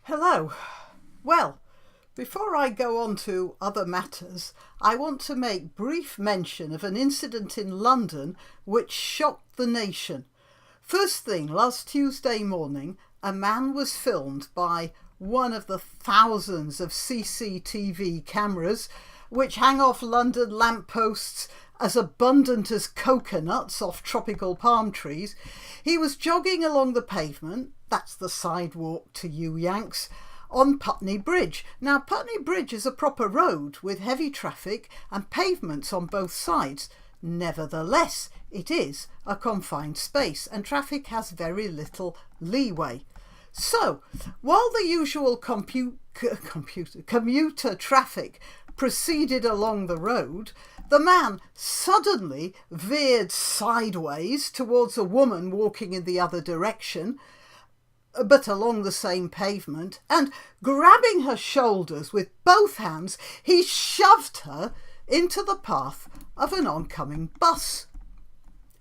Hello. Well, before I go on to other matters, I want to make brief mention of an incident in London which shocked the nation. First thing, last Tuesday morning, a man was filmed by one of the thousands of CCTV cameras which hang off London lampposts as abundant as coconuts off tropical palm trees. He was jogging along the pavement, that's the sidewalk to you Yanks, on Putney Bridge. Now, Putney Bridge is a proper road with heavy traffic and pavements on both sides. Nevertheless, it is a confined space and traffic has very little leeway. So, while the usual commuter traffic proceeded along the road, the man suddenly veered sideways towards a woman walking in the other direction, but along the same pavement, and grabbing her shoulders with both hands, he shoved her into the path of an oncoming bus,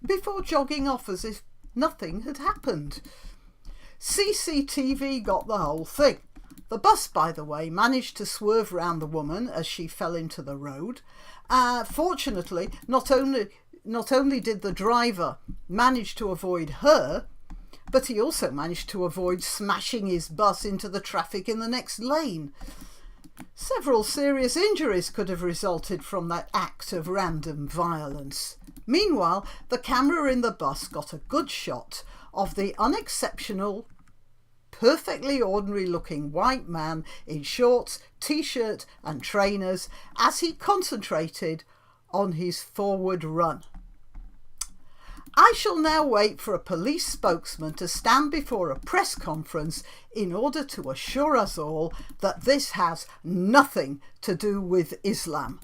before jogging off as if nothing had happened. CCTV got the whole thing. The bus, by the way, managed to swerve round the woman as she fell into the road. Fortunately, not only did the driver manage to avoid her, but he also managed to avoid smashing his bus into the traffic in the next lane. Several serious injuries could have resulted from that act of random violence. Meanwhile, the camera in the bus got a good shot of the unexceptional, perfectly ordinary looking white man in shorts, t-shirt and trainers as he concentrated on his forward run. I shall now wait for a police spokesman to stand before a press conference in order to assure us all that this has nothing to do with Islam.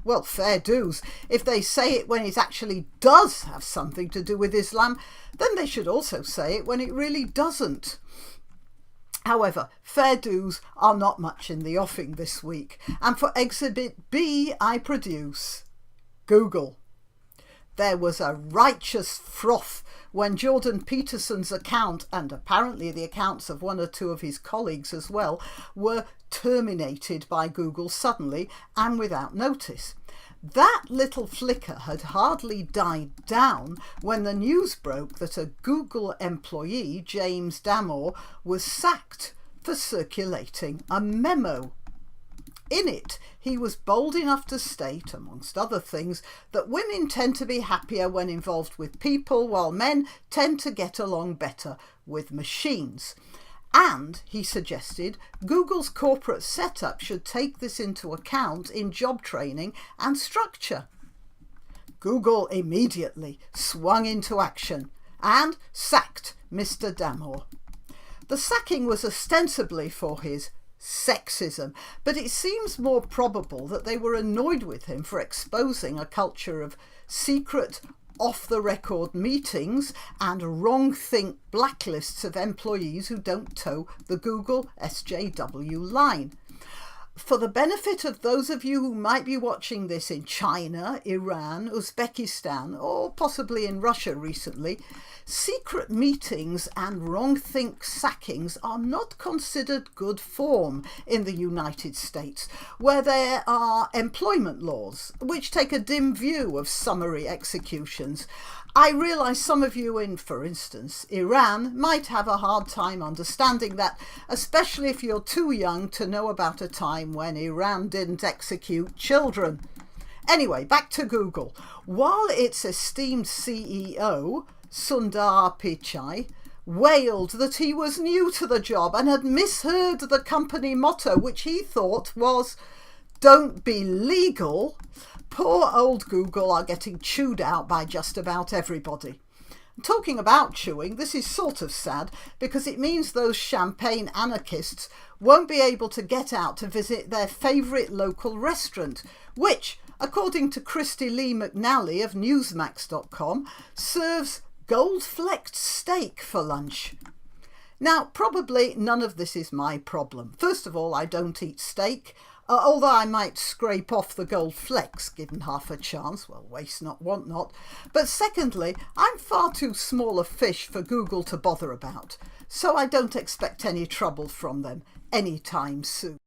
Well, fair dues. If they say it when it actually does have something to do with Islam, then they should also say it when it really doesn't. However, fair dues are not much in the offing this week, and for Exhibit B I produce Google. There was a righteous froth when Jordan Peterson's account, and apparently the accounts of one or two of his colleagues as well, were terminated by Google suddenly and without notice. That little flicker had hardly died down when the news broke that a Google employee, James Damore, was sacked for circulating a memo. In it, he was bold enough to state, amongst other things, that women tend to be happier when involved with people, while men tend to get along better with machines. And, he suggested, Google's corporate setup should take this into account in job training and structure. Google immediately swung into action and sacked Mr. Damore. The sacking was ostensibly for his sexism, but it seems more probable that they were annoyed with him for exposing a culture of secret, off-the-record meetings and wrong-think blacklists of employees who don't toe the Google SJW line. For the benefit of those of you who might be watching this in China, Iran, Uzbekistan, or possibly in Russia recently, secret meetings and wrong-think sackings are not considered good form in the United States, where there are employment laws which take a dim view of summary executions. I realise some of you in, for instance, Iran might have a hard time understanding that, especially if you're too young to know about a time when Iran didn't execute children. Anyway, back to Google. While its esteemed CEO, Sundar Pichai, wailed that he was new to the job and had misheard the company motto, which he thought was, "Don't be legal," poor old Google are getting chewed out by just about everybody. Talking about chewing, this is sort of sad because it means those champagne anarchists won't be able to get out to visit their favourite local restaurant, which, according to Christie-Lee McNally of Newsmax.com, serves gold-flecked steak for lunch. Now, probably none of this is my problem. First of all, I don't eat steak. Although I might scrape off the gold flecks given half a chance, well, waste not, want not. But secondly, I'm far too small a fish for Google to bother about, so I don't expect any trouble from them anytime soon.